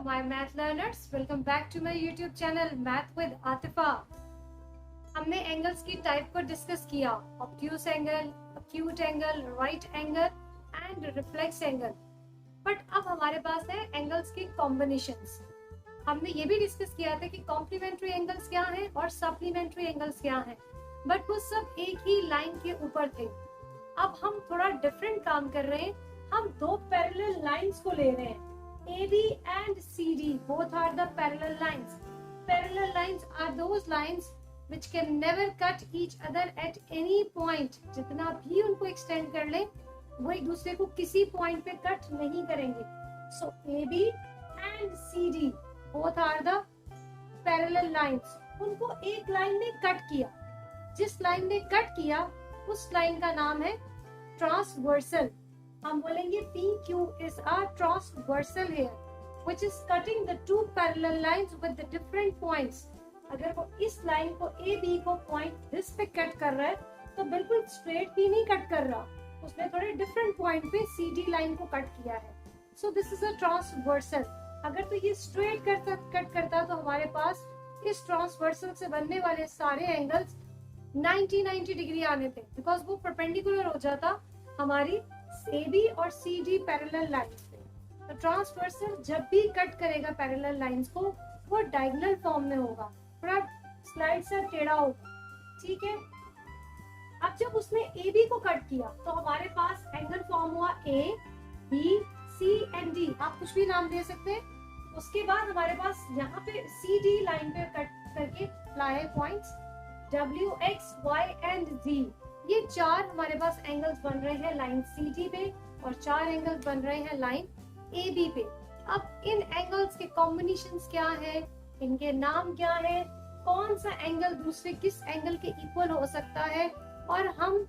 my math learners, welcome back to my YouTube channel Math with Atifa। हमने angles की type को discuss किया, obtuse angle, acute angle, right angle and reflex angle. But अब हमारे पास है angles के combinations. हमने ये भी डिस्कस किया था कि कॉम्प्लीमेंट्री एंगल्स क्या हैं और सप्लीमेंट्री एंगल्स क्या हैं, बट वो सब एक ही लाइन के ऊपर थे। अब हम थोड़ा डिफरेंट काम कर रहे हैं, हम दो पैरेलल लाइंस को ले रहे हैं। AB and CD both are the parallel lines. Parallel lines are those lines which can never cut each other at any point. जितना भी उनको extend कर ले, वो एक दूसरे को किसी point पे cut नहीं करेंगे। So AB and CD both are the parallel lines. उनको एक लाइन ने cut किया। जिस लाइन ने cut किया, उस लाइन का नाम है transversal. हम बोलेंगे PQ is a transversal here, which is cutting the two parallel lines with the different points. अगर वो इस लाइन को AB को पॉइंट दिस पे कट कर रहा है, तो बिल्कुल स्ट्रेट भी नहीं कट कर रहा, उसने थोड़े डिफरेंट पॉइंट पे CD लाइन को कट किया है। So this is a transversal. अगर तो ये स्ट्रेट कट करता तो हमारे पास इस ट्रांसवर्सल से बनने वाले सारे एंगल्स 90 डिग्री आने थे, बिकॉज वो परपेंडिकुलर हो जाता हमारी AB और CD पैरेलल लाइंस पे। तो ट्रांसवर्सल जब भी कट करेगा पैरेलल लाइंस को, वो डायगोनल फॉर्म में होगा, थोड़ा स्लाइड से टेढ़ा होगा, ठीक है। अब जब उसने AB को कट किया तो हमारे पास एंगल फॉर्म हुआ A, B, C and D। आप कुछ भी नाम दे सकते हैं। उसके बाद हमारे पास यहाँ पे CD लाइन पे कट करके लाए points W, X, Y and Z। ये चार हमारे पास एंगल्स बन रहे हैं लाइन CD पे और चार एंगल्स बन रहे हैं लाइन AB पे। अब इन एंगल्स के कॉम्बिनेशंस क्या है, इनके नाम क्या है, कौन सा एंगल दूसरे किस एंगल के इक्वल हो सकता है, और हम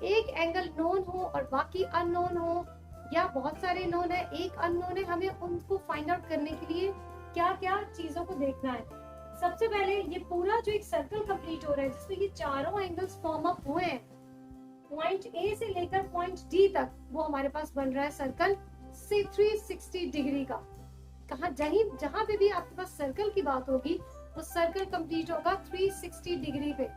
एक एंगल नोन हो और बाकी अननोन हो, या बहुत सारे नोन है एक अननोन है, हमें उनको फाइंड आउट करने के लिए क्या क्या चीजों को देखना है। सबसे पहले ये पूरा जो एक सर्कल कंप्लीट हो रहा है जिसमें ये चारों एंगल्स फॉर्म अप हुए हैं, पॉइंट ए से लेकर पॉइंट डी तक, वो हमारे पास बन रहा है सर्कल 360 डिग्री का। जहां पे भी आपके पास सर्कल की बात होगी, वो सर्कल कंप्लीट होगा 360 डिग्री पे।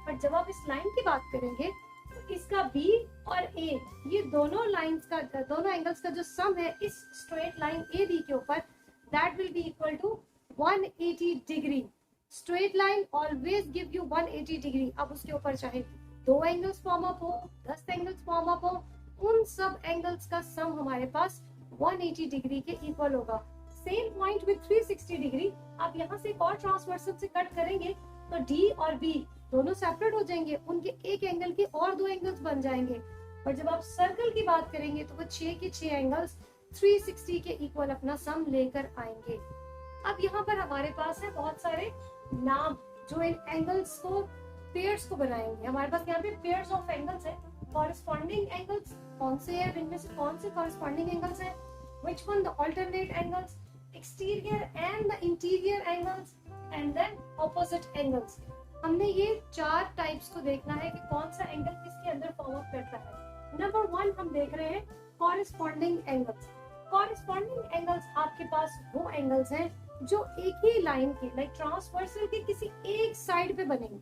पर जब आप इस लाइन की बात करेंगे तो इसका B और A, ये दोनों लाइंस का, दोनों एंगल्स का जो सम है इस स्ट्रेट लाइन AB के ऊपर, that will be equal to 180 degree. Straight line always give you 180 degree. अब उसके ऊपर चाहे दो एंगल्स फॉर्म अप हो, 10 एंगल्स फॉर्म अप हो, उन सब एंगल्स का सम हमारे पास 180 डिग्री के इक्वल होगा। Same point with 360 degree. आप यहाँ से एक और ट्रांसवर्सल से कट करेंगे तो D और B दोनों सेपरेट हो जाएंगे, उनके एक एंगल के और दो एंगल्स बन जाएंगे। और जब आप सर्कल की बात करेंगे तो वो 6 के 6 एंगल्स 360 के इक्वल अपना सम लेकर आएंगे। अब यहाँ पर हमारे पास है बहुत सारे नाम जो इन एंगल्स को, पेयर्स को बनाएंगे। हमारे पास यहाँ पे पेयर्स ऑफ एंगल्स है। कॉरेस्पॉन्डिंग एंगल्स कौन से हैं, इनमें से कौन से कॉरेस्पॉन्डिंग एंगल्स हैं, which one the alternate angles, exterior and the interior angles, and then opposite angles. हमने ये चार टाइप्स को देखना है कि कौन सा एंगल किसके अंदर फॉर्म अप करता है। नंबर 1 हम देख रहे हैं कॉरेस्पॉन्डिंग एंगल्स। कॉरेस्पॉन्डिंग एंगल्स आपके पास वो एंगल्स हैं जो एक ही लाइन के, लाइक ट्रांसवर्सल के किसी एक साइड पे बनेंगे।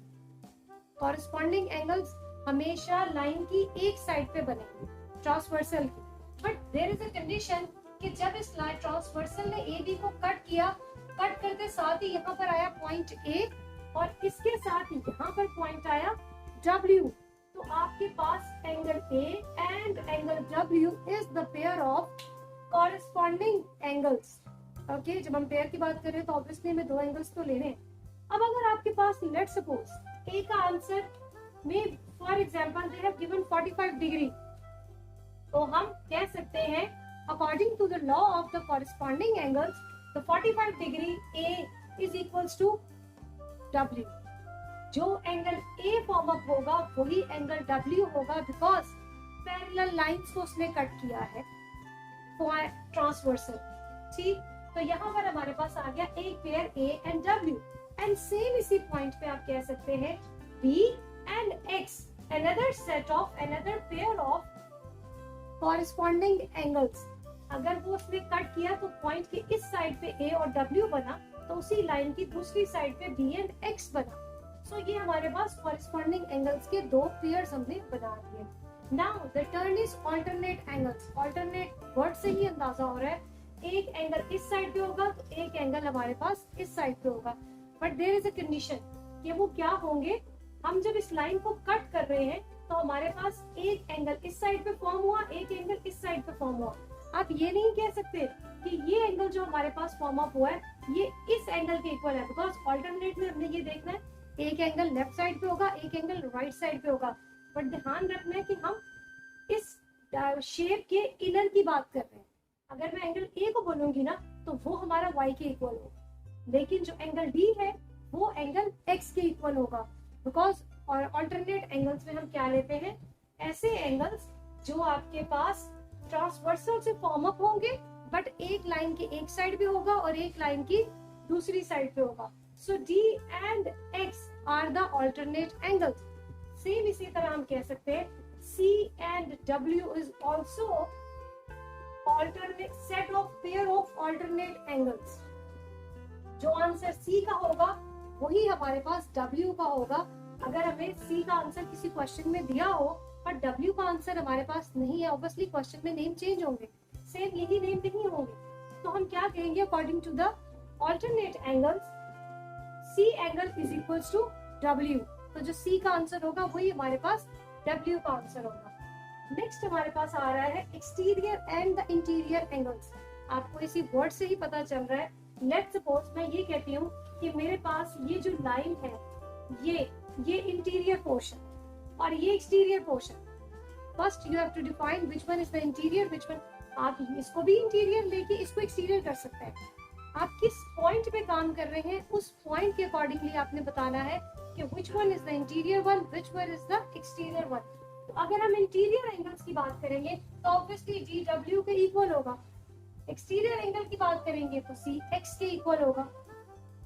कॉरेस्पॉन्डिंग एंगल्स हमेशा लाइन की एक साइड पे बनेंगे, ट्रांसवर्सल की। But there is a condition कि जब इस लाइन ट्रांसवर्सल ने AB को कट किया, कट करते साथ ही यहाँ पर आया पॉइंट A और इसके साथ ही यहाँ पर पॉइंट आया W, तो आपके पास angle A and angle W is the pair of corresponding angles. Okay, जब हम पेयर की बात कर रहे हैं तो ऑब्वियसली हमें दो एंगल्स तो लेने हैं। अब अगर आपके पास लेट्स सपोज A का आंसर में for example they have given 45 degree, तो हम कह सकते हैं according to the law of the corresponding angles, the 45 degree A is equals to W। जो एंगल A फॉर्म अप होगा वही एंगल W होगा, बिकॉज पैरेलल लाइंस को उसने कट किया है ट्रांसवर्सल। ठीक, तो यहाँ पर हमारे पास आ गया एक pair A and W, and same इसी पॉइंट पे आप कह सकते हैं B and X, another set of, another pair of corresponding angles। अगर वो उसने कट किया तो पॉइंट के इस साइड पे ए और डब्ल्यू बना, तो उसी लाइन की दूसरी साइड पे बी एंड एक्स बना। सो ये हमारे पास कॉरेस्पॉन्डिंग एंगल्स के दो पेयर्स हमने बना दिए। Now the turn is alternate angles. Alternate word से ही अंदाजा हो रहा है, एक एंगल इस साइड पे होगा तो एक एंगल हमारे पास इस साइड पे होगा। But there is a condition कि वो क्या होंगे, हम जब इस लाइन को कट कर रहे हैं तो हमारे पास एक एंगल इस साइड पे फॉर्म हुआ, एक एंगल इस साइड पे फॉर्म हुआ। आप ये नहीं कह सकते कि ये एंगल जो हमारे पास फॉर्म अप हुआ है ये इस एंगल के इक्वल है, बिकॉज ऑल्टरनेट में हमने ये देखना है एक एंगल लेफ्ट साइड पे होगा, एक एंगल राइट साइड पे होगा। बट ध्यान रखना है कि हम इस शेप के इनर की बात कर रहे हैं। अगर मैं एंगल ए को बोलूंगी ना तो वो हमारा y के इक्वल होगा, लेकिन जो एंगल डी है वो एंगल x के इक्वल होगा। बिकॉज और ऑल्टरनेट एंगल्स में हम क्या लेते हैं, ऐसे एंगल्स जो आपके पास ट्रांसवर्सल से फॉर्म अप होंगे बट एक लाइन के एक साइड पे होगा और एक लाइन की दूसरी साइड पे होगा। So D and X are the alternate angles. Same इसी तरह हम कह सकते हैं C and W is also alternate set of pair of alternate angles। जो आंसर C का होगा वही हमारे पास W का होगा। अगर हमें C का आंसर किसी क्वेश्चन में दिया हो पर W का आंसर हमारे पास नहीं है, ऑब्वियसली क्वेश्चन में नेम चेंज होंगे, सेम यही नेम नहीं होंगे, तो हम क्या कहेंगे according to the alternate angles C angle is equals to W। तो जो C का आंसर होगा वही हमारे पास W का आंसर होगा। नेक्स्ट हमारे पास आ रहा है exterior and the interior angles. आपको इसी वर्ड से ही पता चल रहा है। लेट्स सपोज मैं ये कहती हूँ कि मेरे पास ये जो लाइन है ये इंटीरियर पोर्शन और ये exterior portion. First you have to define which one is the interior, which one. आप इसको भी इंटीरियर लेके इसको एक्सटीरियर कर सकते हैं। आप किस पॉइंट पे काम कर रहे हैं उस पॉइंट के अकॉर्डिंगली आपने बताना है कि which one is the interior one, which one is the exterior one. तो अगर हम इंटीरियर एंगल्स की बात करेंगे तो ऑब्वियसली डी डब्ल्यू के इक्वल होगा। एक्सटीरियर एंगल की बात करेंगे तो सी एक्स के इक्वल होगा।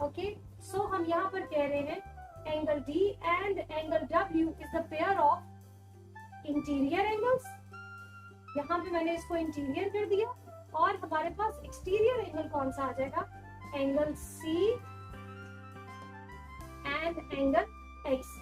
ओके, सो हम यहाँ पर कह रहे हैं angle D and angle W is the pair of interior angles. यहाँ पे मैंने इसको इंटीरियर कर दिया और हमारे पास एक्सटीरियर एंगल कौन सा आ जाएगा, angle C and angle X.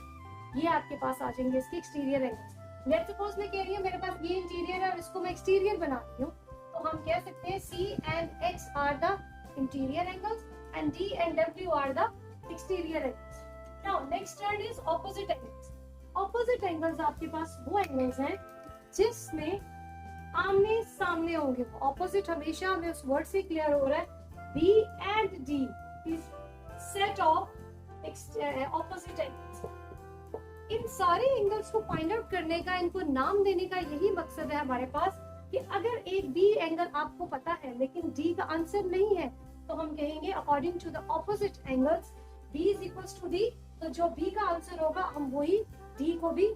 ये आपके पास आ जाएंगे इसके एक्सटीरियर एंगल्स। लेट्स सपोज मैं कह रही हूँ मेरे पास ये इंटीरियर है और इसको मैं एक्सटीरियर बना रही हूँ, तो हम कह सकते हैं C and X are the interior angles and D and W are the exterior angles. Now next turn is opposite angles. Opposite angles आपके पास वो angles हैं जिसमें आमने सामने होंगे। ऑपोजिट हमेशा हमें उस वर्ड से क्लियर हो रहा है। B and D is set of opposite angles। इन सारे एंगल्स को फाइंड आउट करने का, इनको नाम देने का यही मकसद है हमारे पास कि अगर एक बी एंगल आपको पता है लेकिन डी का आंसर नहीं है तो हम कहेंगे according to the opposite angles B is equals to D. तो जो बी का आंसर होगा हम वही डी को भी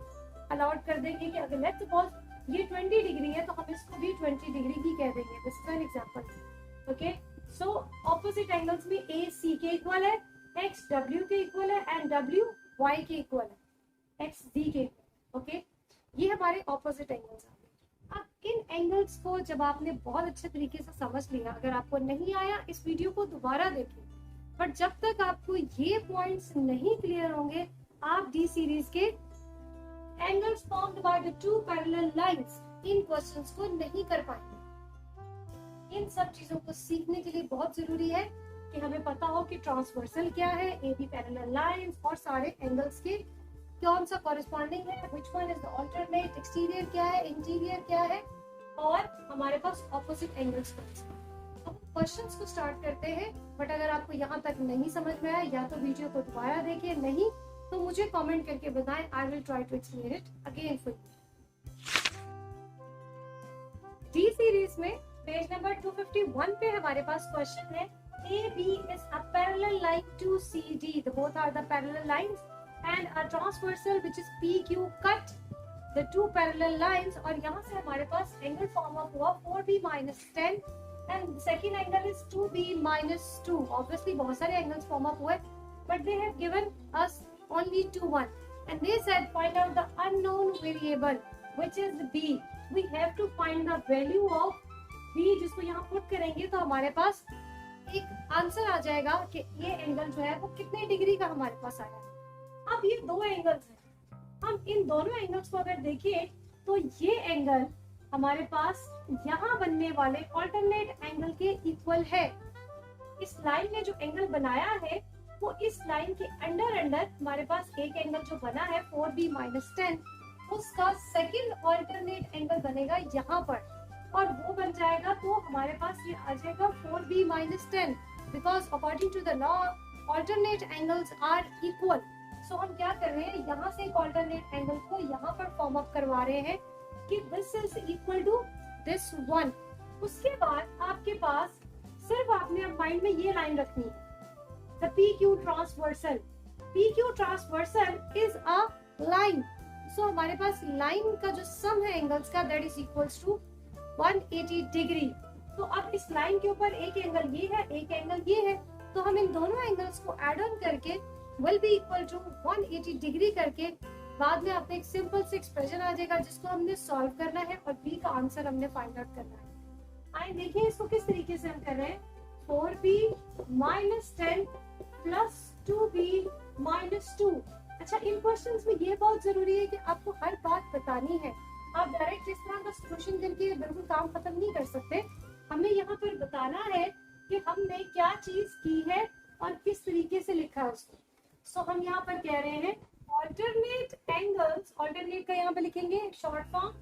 अलॉट कर देंगे कि अगर लेट्स सपोज ये 20 डिग्री है तो हम इसको भी 20 डिग्री ही कह देंगे। This is an example. Okay, so opposite angles में ए सी के इक्वल है, एक्स डब्ल्यू के इक्वल है एंड डब्ल्यू वाई के इक्वल है, एक्स डी के। ओके, ये हमारे ऑपोजिट एंगल्स आ गए। अब इन एंगल्स को जब आपने बहुत अच्छे तरीके से समझ लिया, अगर आपको नहीं आया इस वीडियो को दोबारा देखिए, बट जब तक आपको ये पॉइंट्स नहीं क्लियर होंगे आप डी सीरीज के angles formed by the two parallel lines in questions को नहीं कर पाएंगे। इन सब चीजों को सीखने के लिए बहुत जरूरी है कि हमें पता हो कि ट्रांसवर्सल क्या है, ए बी पैरेलल लाइंस और सारे एंगल्स के कौन सा कॉरेस्पॉन्डिंग है, which one is the alternate, exterior क्या है, इंटीरियर क्या है और हमारे पास ऑपोजिट एंगल्स कौन से। अब क्वेश्चंस को स्टार्ट करते हैं, बट अगर आपको यहाँ तक नहीं समझ में आया या तो वीडियो को दोबारा देखिए, नहीं तो मुझे कमेंट करके बताएं। I will try to explain it again for you. D series में पेज नंबर 251 पे हमारे पास क्वेश्चन है AB is a parallel line to CD. The both are the parallel lines and a transversal which is PQ cut the two parallel lines. और यहाँ से हमारे पास angle form up हुआ 4B minus 10 and second angle is 2B minus 2. Obviously बहुत सारे angles form up हुए, but they have given us only one and they said find out the unknown variable which is B. We have to find the value of B जिसको यहाँ put करेंगे तो हमारे पास एक answer आ जाएगा कि ये एंगल जो है वो कितने डिग्री का हमारे पास आया है। अब ये दो एंगल्स हैं, हम इन दोनों एंगल्स को अगर देखें तो ये एंगल हमारे पास यहाँ बनने वाले ऑल्टरनेट एंगल के इक्वल है। इस लाइन ने जो एंगल बनाया है वो इस लाइन के अंडर हमारे पास एक एंगल जो बना है 4b - 10, उसका सेकंड ऑल्टरनेट एंगल बनेगा यहाँ पर और वो बन जाएगा, तो हमारे पास ये आ जाएगा 4b - 10 because according to the law alternate angles are equal. So हम क्या कर रहे हैं, यहाँ से एक ऑल्टरनेट एंगल को यहाँ पर फॉर्म अप करवा रहे हैं कि this is equal to this one. उसके बाद आपके पास सिर्फ आपने माइंड में ये लाइन रखनी है, the PQ transversal. PQ transversal is a line. So हमारे पास लाइन का जो सम है एंगल्स का that is equals to 180 degree. तो अब इस लाइन के ऊपर एक एंगल ये है, एक एंगल ये है, तो हम इन दोनों एंगल्स को एड ऑन करके will be equal to 180 degree करके बाद में आपको एक सिंपल सी एक्सप्रेशन आ जाएगा जिसको हमने सॉल्व करना है और बी का आंसर हमने फाइंड आउट करना है। आइए देखिए इसको किस तरीके से हम कर रहे हैं। 4b - 10 plus 2b - 2। अच्छा, इन क्वेश्चंस में ये बहुत जरूरी है कि आपको हर बात बतानी है। आप डायरेक्ट इस तरह का सॉल्यूशन करके बिल्कुल काम खत्म नहीं कर सकते। हमें यहाँ पर बताना है कि हमने क्या चीज की है और किस तरीके से लिखा है उसको। सो हम यहाँ पर कह रहे हैं ऑल्टरनेट एंगल्स, ऑल्टरनेट का यहाँ पे लिखेंगे short form,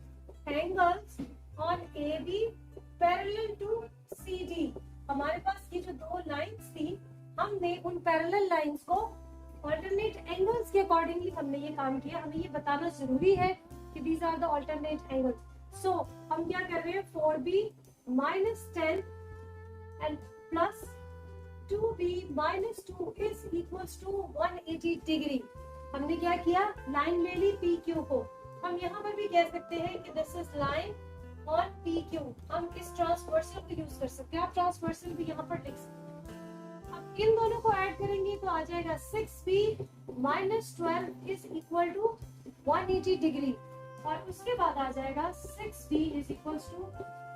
angles on AB parallel to CD। हमारे पास ये जो दो लाइंस थी, हमने उन पैरेलल लाइंस को ऑल्टरनेट एंगल्स के अकॉर्डिंगली हमने ये काम किया। हमें ये बताना जरूरी है कि these are the alternate angles. So हम क्या कर रहे हैं, 4b - 10 and plus 2b - 2 is equals to 180 degree. हमने क्या किया, लाइन ले ली PQ को। हम यहाँ पर भी कह सकते हैं कि this is line on PQ। हम इस ट्रांसवर्सल को यूज कर सकते हैं, आप ट्रांसवर्सल भी यहाँ पर लिख सकते हैं। अब इन दोनों को ऐड करेंगे तो आ जाएगा 6b - 12 is equal to 180 degree और उसके बाद आ जाएगा 6b is equals to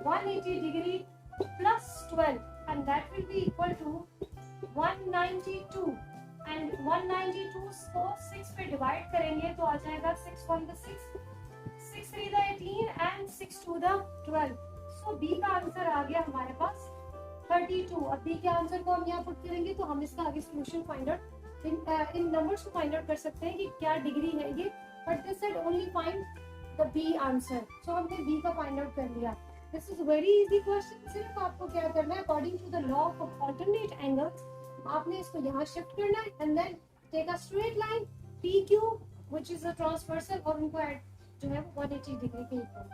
180 degree plus 12 and that will be equal to 192 and 192 को 6 पे डिवाइड करेंगे तो आ जाएगा 6 1 the 6, 6 3 the 18 and 6 2 the 12। So B का आंसर आ गया हमारे पास 32। अब बी के आंसर को हम यहाँ पुट करेंगे तो हम इसका आगे सॉल्यूशन फाइंड आउट इन नंबर्स को फाइंड आउट कर सकते हैं कि क्या डिग्री है ये, but this said only find the B answer. So हमने बी का फाइंड आउट कर लिया। This is very easy question। सिर्फ आपको क्या करना है, according to the law of alternate angles आपने इसको यहाँ शिफ्ट करना है and then take a straight line PQ which is a transversal और उनको ऐड जो है 180 डिग्री के इक्वल।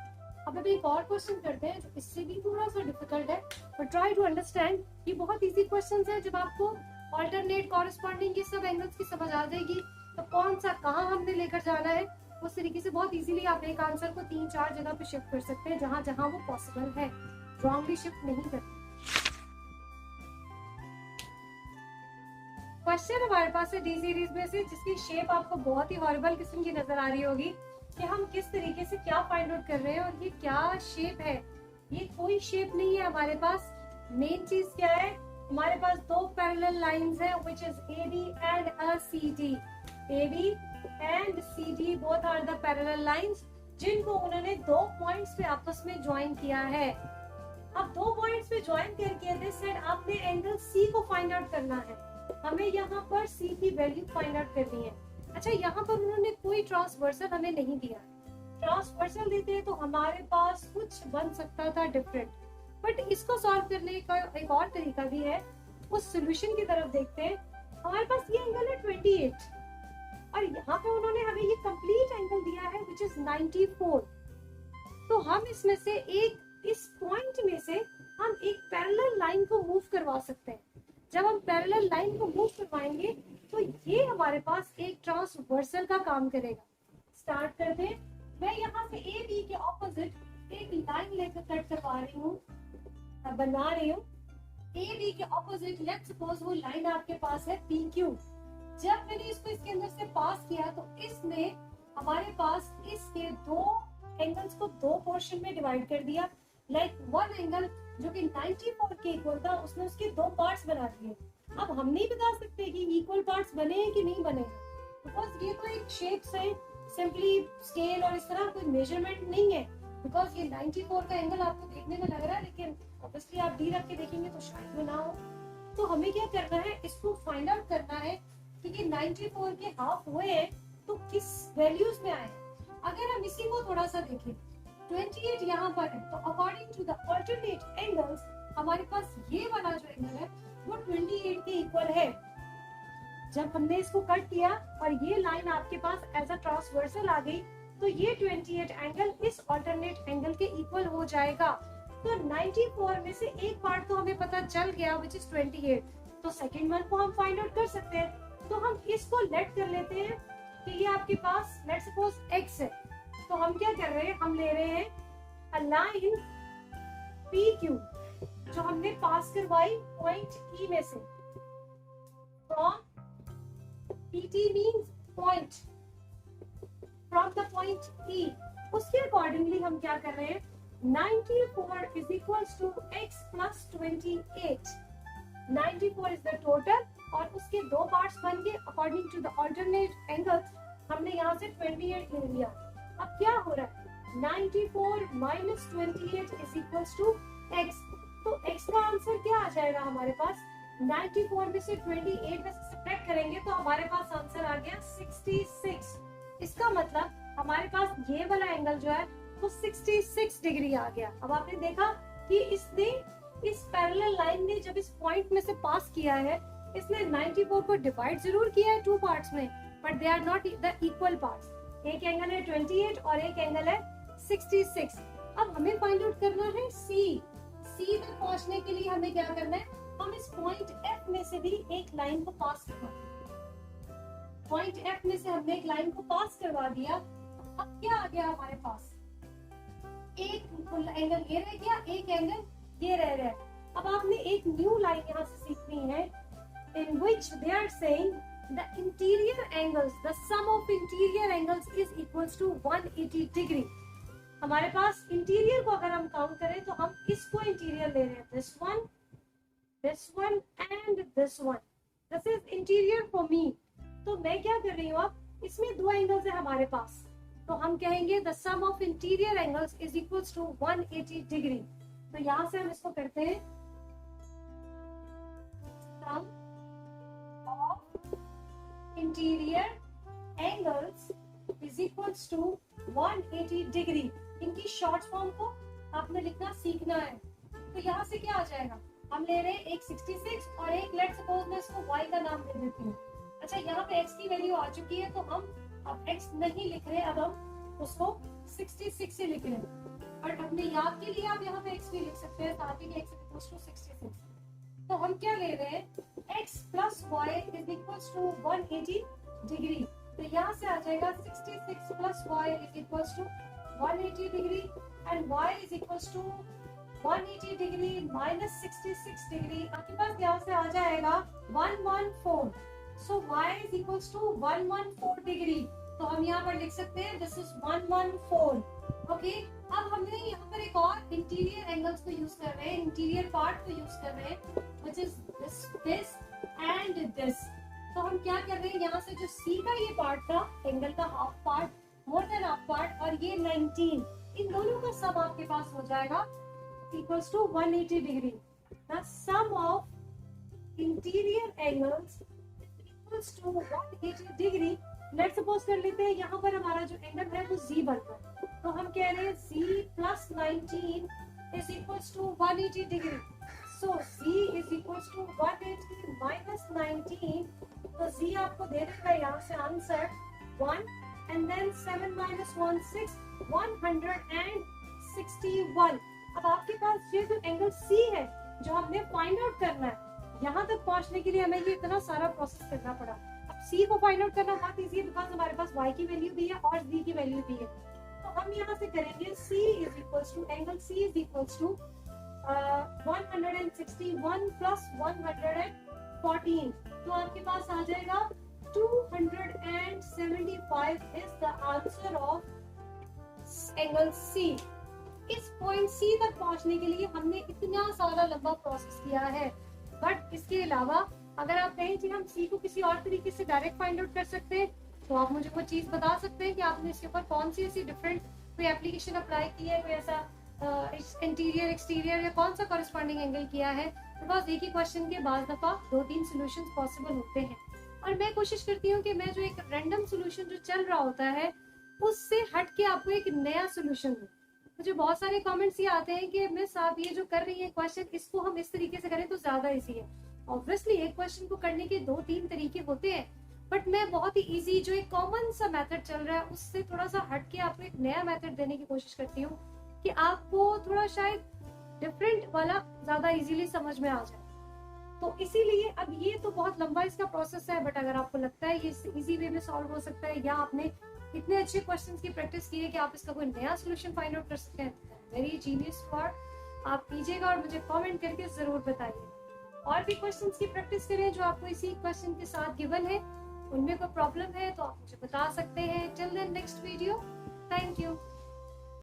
अब एक और क्वेश्चन करते हैं जो इससे भी थोड़ा सा डिफिकल्ट है, बट ट्राई टू अंडरस्टैंड। ये बहुत इजी क्वेश्चंस है, जब आपको ऑल्टरनेट कॉरेस्पॉन्डिंग के सब एंगल्स की समझ आ जाएगी तो कौन सा कहाँ हमने लेकर जाना है, उस तरीके से बहुत इजीली आप एक आंसर को 3-4 जगह पे शिफ्ट कर सकते हैं जहां जहां वो पॉसिबल है, रॉन्गली शिफ्ट नहीं करते। क्वेश्चन हमारे पास है डी सीरीज में से, जिसकी शेप आपको बहुत ही हॉरिबल किस्म की नजर आ रही होगी कि हम किस तरीके से क्या फाइंड आउट कर रहे हैं और ये क्या शेप है। ये कोई शेप नहीं है हमारे पास। मेन चीज क्या है, हमारे पास दो पैरेलल लाइंस है which is AB and a CD। AB and CD both are the parallel lines जिनको उन्होंने दो पॉइंट्स पे आपस में ज्वाइन किया है। अब दो पॉइंट्स पे ज्वाइन करके दिस साइड आपने एंगल C को फाइंड आउट करना है। हमें यहाँ पर C की वैल्यू फाइंड आउट करनी है। अच्छा, यहाँ पर उन्होंने कोई ट्रांसवर्सल हमें नहीं दिया। ट्रांसवर्सल देते हैं तो हमारे पास कुछ बन सकता था डिफरेंट, बट इसको सॉल्व करने का एक और तरीका भी है। उस सोल्यूशन की तरफ देखते हैं। हमारे पास ये एंगल है 28 और यहाँ पे उन्होंने हमें ये कंप्लीट एंगल दिया है which is 94। तो हम इसमें से एक इस पॉइंट में से हम एक पैरेलल लाइन को मूव करवा सकते हैं। जब हम पैरेलल लाइन को मूव करवाएंगे तो ये हमारे पास एक ट्रांसवर्सल का काम करेगा। स्टार्ट करते हैं। मैं यहाँ से ए बी के ऑपोजिट एक लाइन लेकर कट करवा रही हूँ, बना रही हूँ। ए बी के ऑपोजिट लेट्स सपोज वो लाइन आपके पास है पी क्यू। जब मैंने इसको इसके अंदर से पास किया तो इसने हमारे पास इसके दो एंगल्स को दो पोर्शन में डिवाइड कर दिया। लाइक वन एंगल जो कि 94 के इक्वल था, उसने उसके दो पार्ट्स बना दिए। अब हम नहीं बता सकते कि इक्वल पार्ट्स बने हैं कि नहीं बने, बिकॉज ये तो एक शेप से सिंपली स्केल और इस तरह कोई मेजरमेंट नहीं है। बिकॉज ये 94 का एंगल आपको देखने में लग रहा है, लेकिन ऑब्वियसली आप डी रख के देखेंगे तो शायद में ना हो। तो हमें क्या करना है, इसको फाइंड आउट करना है कि 94 के हाफ हुए हैं तो किस वैल्यूज में आए। अगर हम इसी को थोड़ा सा देखें, 28 यहाँ पर है, तो according to the alternate angles हमारे पास ये वाला जो एंगल है वो 28 के इक्वल है। जब हमने इसको कट किया और ये लाइन आपके पास एज अ ट्रांसवर्सल आ गई, तो ये 28 एंगल इस अल्टरनेट एंगल के इक्वल हो जाएगा। तो 94 में से एक पार्ट तो हमें पता चल गया विच इज 28, तो सेकंड वन को हम फाइंड आउट कर सकते हैं। तो हम इसको लेट कर लेते हैं कि ये आपके पास लेट्स सपोज x है। तो हम क्या कर रहे हैं, हम ले रहे हैं अ लाइन PQ जो हमने पास करवाई पॉइंट E में से, from PT means point, from the point E, उसके अकॉर्डिंगली हम क्या कर रहे हैं, 94 is equals to x plus 28. 94 is the total और उसके दो पार्ट्स बन गए according to the alternate angles. हमने यहाँ से 28 ले लिया। अब क्या हो रहा है, 94 minus 28 is equals to x। तो x का आंसर क्या आ जाएगा हमारे पास, 94 में से 28 में सब्ट्रैक्ट करेंगे तो हमारे पास आंसर आ गया 66। इसका मतलब हमारे पास ये वाला एंगल जो है वो 66 डिग्री आ गया। अब आपने देखा कि इसने इस पैरेलल लाइन ने जब इस पॉइंट में से पास किया है, इसने 94 को डिवाइड जरूर किया है टू पार्ट्स में, but they are not the equal parts. एक एंगल है 28 और एक एंगल है 66। अब हमें फाइंड आउट करना है सी तक पहुंचने के लिए हमें क्या करना है, हम इस पॉइंट F में से भी एक लाइन को पास करवा दिया। पॉइंट F में से हमने एक लाइन को पास करवा दिया। अब क्या आ गया हमारे पास, एक एंगल ये रह गया, एक एंगल ये रह रहा है। अब आपने एक न्यू लाइन यहाँ से सीखनी है, in which they are saying the interior angles, the sum of interior angles is equals to 180 degree। हमारे पास इंटीरियर को अगर हम काउंट करें तो हम इसको इंटीरियर ले रहे हैं, this one and this one, this is interior for me। तो मैं क्या कर रही हूँ, अब इसमें दो एंगल्स है हमारे पास, तो हम कहेंगे the sum of interior angles is equals to 180 degree। तो यहाँ से हम इसको करते हैं, sum of interior angles is equals to 180 degree। इनकी शॉर्ट फॉर्म को आपने लिखना सीखना है। तो यहाँ से क्या आ जाएगा, हम ले रहे हैं एक 66 और एक लेट्स सपोज मैं इसको y का नाम दे देती हूँ। अच्छा, यहाँ पे x की वैल्यू आ चुकी है तो हम अब x नहीं लिख रहे, अब हम उसको 66 से लिख रहे हैं। और अपने याद के लिए आप यहाँ पे x भी लिख सकते हैं, साथ ही x इक्वल्स टू 66। तो हम क्या ले रहे हैं, x plus y is equals to 180 degree. तो यहाँ से आ जाएगा 66 plus y is equals to 180 degree and y is equals to 180 degree minus 66 degree. आपके पास यहाँ से आ जाएगा 114। So y is equals to 114 degree. तो हम यहाँ पर लिख सकते हैं दिस इज 114। ओके, अब हमने यहाँ पर एक और इंटीरियर एंगल्स को यूज कर रहे हैं, इंटीरियर पार्ट को यूज कर रहे हैं, which is this and this. तो हम क्या कर रहे हैं, यहाँ से जो C का ये पार्ट था, एंगल का half part, more than half part, और ये 19, इन दोनों का सम आपके पास हो जाएगा equals to 180 degree. The sum of interior angles equals to 180 degree. Let's suppose कर लेते हैं यहाँ पर हमारा जो एंगल है वो Z बन रहा है, तो हम कह रहे हैं Z plus 19 is equals to 180 degree. So Z is equals to 180 minus 19. तो Z आपको दे देगा यहाँ से आंसर 1 and then 7 minus 1 6 161। अब आपके पास ये जो एंगल C है जो हमने फाइंड आउट करना है, यहाँ तक पहुँचने के लिए हमें ये इतना सारा प्रोसेस करना पड़ा। अब C को फाइंड आउट करना बहुत इजी है, बिकॉज हमारे पास Y की वैल्यू भी है और Z की वैल्यू भी है। तो हम यहाँ से करेंगे C is equals to, angle C is equals to 161 plus 114। तो आपके पास आ जाएगा 275 is the answer of angle C। इस पॉइंट C तक पहुंचने के लिए हमने इतना सारा लंबा प्रोसेस किया है। बट इसके अलावा अगर आप कहें कि हम सी को किसी और तरीके से डायरेक्ट फाइंड आउट कर सकते हैं, तो आप मुझे वो चीज बता सकते हैं कि आपने इसके ऊपर कौन सी ऐसी डिफरेंट कोई एप्लीकेशन अप्लाई की है, कोई ऐसा इंटीरियर एक्सटीरियर या कौन सा कॉरेस्पॉन्डिंग एंगल किया है। बिकॉज एक ही क्वेश्चन के बाद दफा 2-3 सॉल्यूशंस पॉसिबल होते हैं, और मैं कोशिश करती हूँ कि मैं जो एक रैंडम सॉल्यूशन जो चल रहा होता है उससे हट के आपको एक नया सॉल्यूशन दूं। मुझे बहुत सारे कमेंट्स ये आते हैं कि मिस आप ये जो कर रही है क्वेश्चन, इसको हम इस तरीके से करें तो ज्यादा इजी है। ऑब्वियसली एक क्वेश्चन को करने के 2-3 तरीके होते हैं, बट मैं बहुत ही इजी जो एक कॉमन सा मेथड चल रहा है उससे थोड़ा सा हट के आपको एक नया मेथड देने की कोशिश करती हूँ कि आपको थोड़ा शायद डिफरेंट वाला ज्यादा इजीली समझ में आ जाए। तो इसीलिए अब ये तो बहुत लंबा इसका प्रोसेस है, बट अगर आपको लगता है ये इजी वे में सॉल्व हो सकता है या आपने इतने अच्छे क्वेश्चंस की प्रैक्टिस की है कि आप इसका कोई नया सॉल्यूशन फाइंड आउट कर सकते हैं, वेरी जीनियस पार्ट आप कीजिएगा और मुझे कमेंट करके जरूर बताइए। और भी क्वेश्चंस की प्रैक्टिस करें जो आपको इसी क्वेश्चन के साथ गिवन है, उनमें कोई प्रॉब्लम है तो आप मुझे बता सकते हैं। Till then next video, thank you.